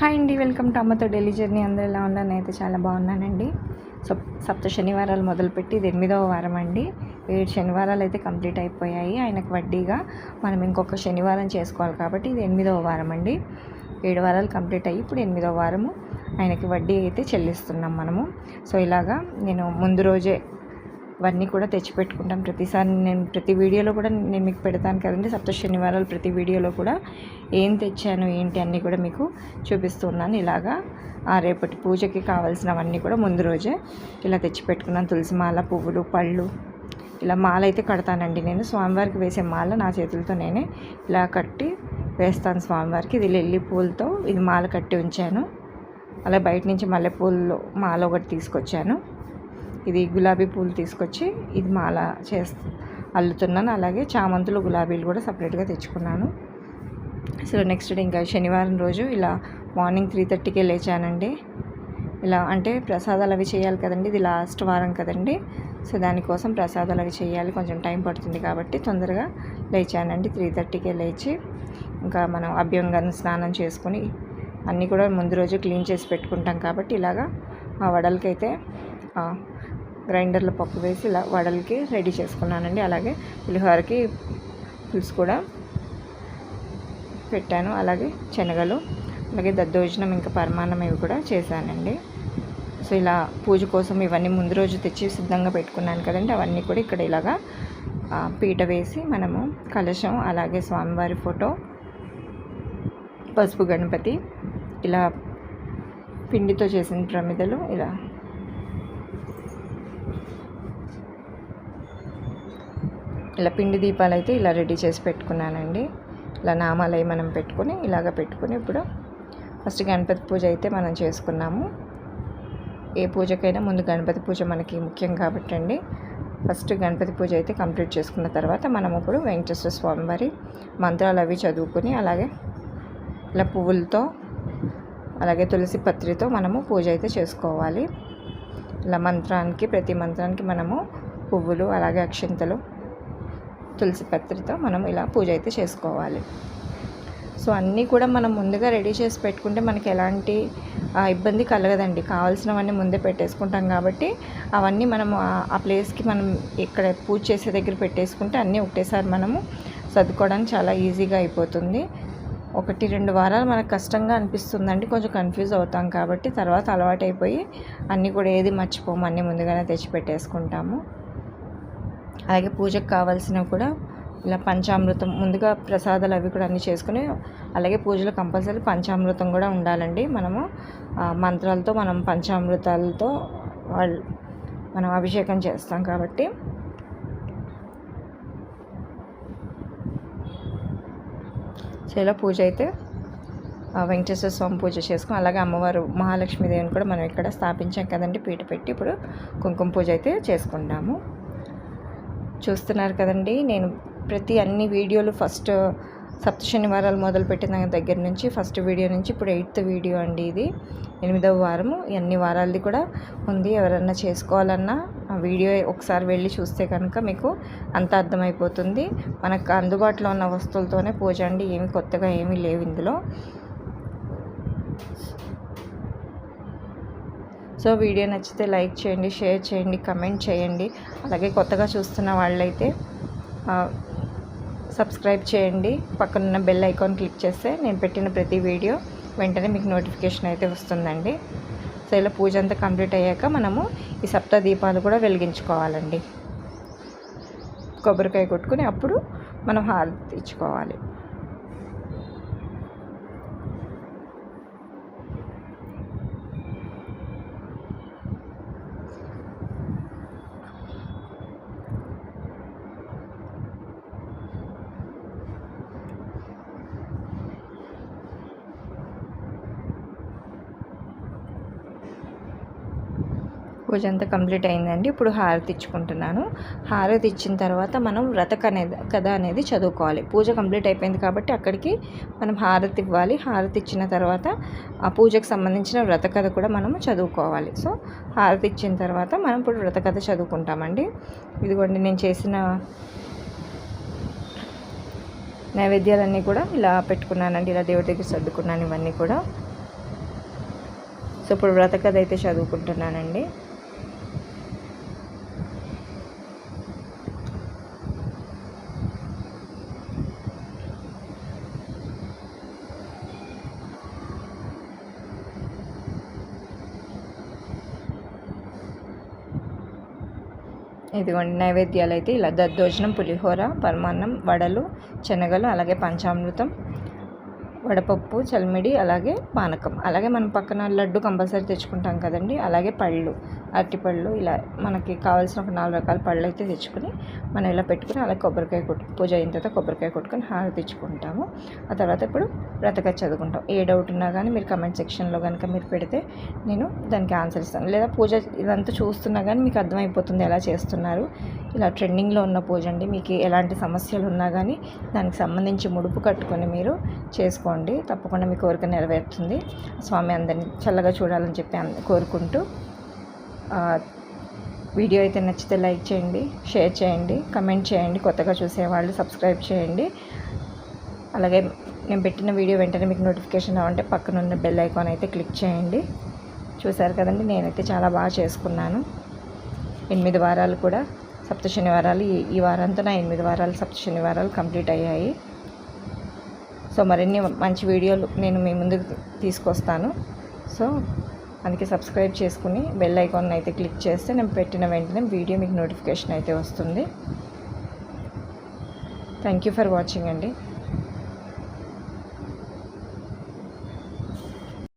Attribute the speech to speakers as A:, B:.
A: Hi అండి, welcome to అమ్మతో daily journey. అందరూ ఎలా ఉన్నారు? నేనైతే చాలా బాగున్నానండి. సప్త శనివారాలు మొదలుపెట్టి ఇది 8వ వారం అండి. 7 శనివారాలు అయితే కంప్లీట్ అయిపోయాయి. ఆయనకు వడ్డీగా మనం ఇంకొక శనివారం చేసుకోవాలి కాబట్టి ఇది 8వ వారం అండి. 7 వారాలు కంప్లీట్ అయ్యి ఇప్పుడు 8వ వారము ఆయనకి వడ్డీ అయితే చెల్లిస్తున్నాం మనము. సో ఇలాగా నేను ముందు రోజే ఇవన్నీ కూడా తెచ్చిపెట్టుకుంటాం. ప్రతిసారి నేను ప్రతి వీడియోలో కూడా నేను మీకు పెడతాను కదండి. సప్త శనివారాలు ప్రతి వీడియోలో కూడా ఏం తెచ్చాను ఏంటి అన్నీ కూడా మీకు చూపిస్తున్నాను. ఇలాగా రేపటి పూజకి కావాల్సినవన్నీ కూడా ముందు రోజే ఇలా తెచ్చిపెట్టుకున్నాను. తులసి మాల, పువ్వులు, పళ్ళు, ఇలా మాల అయితే కడతానండి. నేను స్వామివారికి వేసే మాల నా చేతులతో నేనే ఇలా కట్టి వేస్తాను స్వామివారికి. ఇది లిల్లీ పూలతో ఇది మాల కట్టి ఉంచాను. అలా బయట నుంచి మల్లెపూలు మాల ఒకటి తీసుకొచ్చాను. ఇది గులాబీ పూలు తీసుకొచ్చి ఇది మాల అల్లుతున్నాను. అలాగే చామంతులు, గులాబీలు కూడా సపరేట్గా తెచ్చుకున్నాను. సో నెక్స్ట్ డే ఇంకా శనివారం రోజు ఇలా మార్నింగ్ 3:30కే లేచానండి. ఇలా అంటే ప్రసాదాలు అవి చేయాలి కదండి. ఇది లాస్ట్ వారం కదండి. సో దానికోసం ప్రసాదాలు అవి చేయాలి, కొంచెం టైం పడుతుంది కాబట్టి తొందరగా లేచానండి. 3:30కే లేచి ఇంకా మనం అభ్యంగాన్ని స్నానం చేసుకొని అన్నీ కూడా ముందు రోజు క్లీన్ చేసి పెట్టుకుంటాం కాబట్టి ఇలాగా ఆ వడలకైతే గ్రైండర్లో పప్పు వేసి ఇలా వడలకి రెడీ చేసుకున్నానండి. అలాగే పులిహోరకి పులుసు కూడా పెట్టాను. అలాగే శనగలు, అలాగే దద్దోజనం, ఇంకా పరమాన్నం ఇవి కూడా చేశానండి. సో ఇలా పూజ కోసం ఇవన్నీ ముందు రోజు తెచ్చి సిద్ధంగా పెట్టుకున్నాను కదండి. అవన్నీ కూడా ఇక్కడ ఇలాగా పీట వేసి మనము కలశం, అలాగే స్వామివారి ఫోటో, పసుపు గణపతి, ఇలా పిండితో చేసిన ప్రమిదలు, ఇలా పిండి దీపాలు అయితే ఇలా రెడీ చేసి పెట్టుకున్నానండి. ఇలా నామాలయ మనం పెట్టుకొని ఇప్పుడు ఫస్ట్ గణపతి పూజ అయితే మనం చేసుకున్నాము. ఏ పూజకైనా ముందు గణపతి పూజ మనకి ముఖ్యం కాబట్టి అండి. ఫస్ట్ గణపతి పూజ అయితే కంప్లీట్ చేసుకున్న తర్వాత మనం ఇప్పుడు వెంకటేశ్వర స్వామి వారి మంత్రాలు అవి చదువుకొని అలాగే ఇలా పువ్వులతో అలాగే తులసి పత్రితో మనము పూజ అయితే చేసుకోవాలి. ఇలా ప్రతి మంత్రానికి మనము పువ్వులు, అలాగే అక్షింతలు, తులసి పత్రితో మనం ఇలా పూజ అయితే చేసుకోవాలి. సో అన్నీ కూడా మనం ముందుగా రెడీ చేసి పెట్టుకుంటే మనకి ఎలాంటి ఇబ్బంది కలగదండి. కావాల్సినవన్నీ ముందే పెట్టేసుకుంటాం కాబట్టి అవన్నీ మనము ఆ ప్లేస్కి మనం ఇక్కడ పూజ చేసే దగ్గర పెట్టేసుకుంటే అన్నీ ఒకటేసారి మనము సర్దుకోవడానికి చాలా ఈజీగా అయిపోతుంది. 1-2 వారాలు మనకు కష్టంగా అనిపిస్తుందండి, కొంచెం కన్ఫ్యూజ్ అవుతాం కాబట్టి తర్వాత అలవాటు అయిపోయి అన్నీ కూడా ఏది మర్చిపోము, అన్నీ ముందుగానే తెచ్చి పెట్టేసుకుంటాము. అలాగే పూజకు కావాల్సినవి కూడా ఇలా పంచామృతం, ముందుగా ప్రసాదాలు అవి కూడా అన్నీ చేసుకుని, అలాగే పూజలో కంపల్సరీ పంచామృతం కూడా ఉండాలండి. మనము మంత్రాలతో మనం పంచామృతాలతో మనం అభిషేకం చేస్తాం కాబట్టి సో ఇలా పూజ అయితే వెంకటేశ్వర స్వామి పూజ చేసుకుని, అలాగే అమ్మవారు మహాలక్ష్మీదేవిని కూడా మనం ఇక్కడ స్థాపించాం కదండి, పీట పెట్టి ఇప్పుడు కుంకుమ పూజ అయితే చేసుకుంటాము. చూస్తున్నారు కదండి, నేను అన్ని వీడియోలు ఫస్ట్ సప్త శనివారాలు మొదలుపెట్టిన దగ్గర నుంచి ఫస్ట్ వీడియో నుంచి ఇప్పుడు 8th వీడియో అండి. ఇది 8వ వారము. అన్ని వారాలది కూడా ఉంది. ఎవరన్నా చేసుకోవాలన్నా ఆ వీడియో ఒకసారి వెళ్ళి చూస్తే కనుక మీకు అంత అర్థమైపోతుంది. మనకు అందుబాటులో ఉన్న వస్తువులతోనే పూజ అండి, ఏమి కొత్తగా ఏమీ లేవు ఇందులో. సో వీడియో నచ్చితే లైక్ చేయండి, షేర్ చేయండి, కమెంట్ చేయండి. అలాగే కొత్తగా చూస్తున్న వాళ్ళైతే సబ్స్క్రైబ్ చేయండి. పక్కనున్న బెల్ ఐకాన్ క్లిక్ చేస్తే నేను పెట్టిన ప్రతి వీడియో వెంటనే మీకు నోటిఫికేషన్ అయితే వస్తుందండి. సో ఇలా పూజ అంతా కంప్లీట్ అయ్యాక మనము ఈ సప్త దీపాలు కూడా వెలిగించుకోవాలండి. కొబ్బరికాయ కొట్టుకుని అప్పుడు మనం హారతి ఇచ్చుకోవాలి. పూజ అంతా కంప్లీట్ అయిందండి. ఇప్పుడు హారతి ఇచ్చుకుంటున్నాను. హారతి ఇచ్చిన తర్వాత మనం కథ అనేది చదువుకోవాలి. పూజ కంప్లీట్ అయిపోయింది కాబట్టి అక్కడికి మనం హారతి ఇవ్వాలి. హారతి ఇచ్చిన తర్వాత ఆ పూజకు సంబంధించిన కథ కూడా మనము చదువుకోవాలి. సో హారతి ఇచ్చిన తర్వాత మనం ఇప్పుడు కథ చదువుకుంటామండి. ఇదిగోండి, నేను చేసిన నైవేద్యాలన్నీ కూడా ఇలా పెట్టుకున్నానండి. ఇలా దేవుడి దగ్గర సర్దుకున్నాను ఇవన్నీ కూడా. ఇప్పుడు వ్రత కథ అయితే చదువుకుంటున్నానండి. ఇదిగోండి నైవేద్యాలు అయితే ఇలా దద్దోజనం, పులిహోర, పరమాన్నం, వడలు, శనగలు, అలాగే పంచామృతం, వడపప్పు, చల్మిడి, అలాగే పానకం, అలాగే మనం పక్కన లడ్డు కంపల్సరీ తెచ్చుకుంటాం కదండి, అలాగే పళ్ళు, అరటిపళ్ళు, ఇలా మనకి కావాల్సిన ఒక 4 రకాల పళ్ళు అయితే తెచ్చుకొని మనం ఇలా పెట్టుకుని అలాగే కొబ్బరికాయ పూజ అయిన తర్వాత కొబ్బరికాయ కొట్టుకొని హారతి తెచ్చుకుంటాము. ఆ తర్వాత ఇప్పుడు వ్రతకథ చదువుకుంటాం. ఏ డౌట్ ఉన్నా కానీ మీరు కమెంట్ సెక్షన్లో కనుక మీరు పెడితే నేను దానికి ఆన్సర్ ఇస్తాను. లేదా పూజ ఇదంతా చూస్తున్నా కానీ మీకు అర్థమైపోతుంది ఎలా చేస్తున్నారు. ఇలా ట్రెండింగ్లో ఉన్న పూజ అండి. మీకు ఎలాంటి సమస్యలు ఉన్నా కానీ దానికి సంబంధించి ముడుపు కట్టుకొని మీరు చేసుకోండి, తప్పకుండా మీ కోరిక నెరవేరుతుంది. స్వామి అందరినీ చల్లగా చూడాలని చెప్పి కోరుకుంటూ, వీడియో అయితే నచ్చితే లైక్ చేయండి, షేర్ చేయండి, కమెంట్ చేయండి, కొత్తగా చూసేవాళ్ళు సబ్స్క్రైబ్ చేయండి. అలాగే నేను పెట్టిన వీడియో వెంటనే మీకు నోటిఫికేషన్ రావాలంటే పక్కన ఉన్న బెల్ ఐకాన్ అయితే క్లిక్ చేయండి. చూసారు కదండి, నేనైతే చాలా బాగా చేసుకున్నాను. 8 వారాలు కూడా సప్త శనివారాలు, ఈ వారంతో నా 8 వారాలు సప్త శనివారాలు కంప్లీట్ అయ్యాయి. సో మరిన్ని మంచి వీడియోలు నేను మీ ముందుకు తీసుకొస్తాను. సో అందుకే సబ్స్క్రైబ్ చేసుకుని బెల్ ఐకాన్ అయితే క్లిక్ చేస్తే నేను పెట్టిన వెంటనే వీడియో మీకు నోటిఫికేషన్ అయితే వస్తుంది. థ్యాంక్ యూ ఫర్ వాచింగ్ అండి.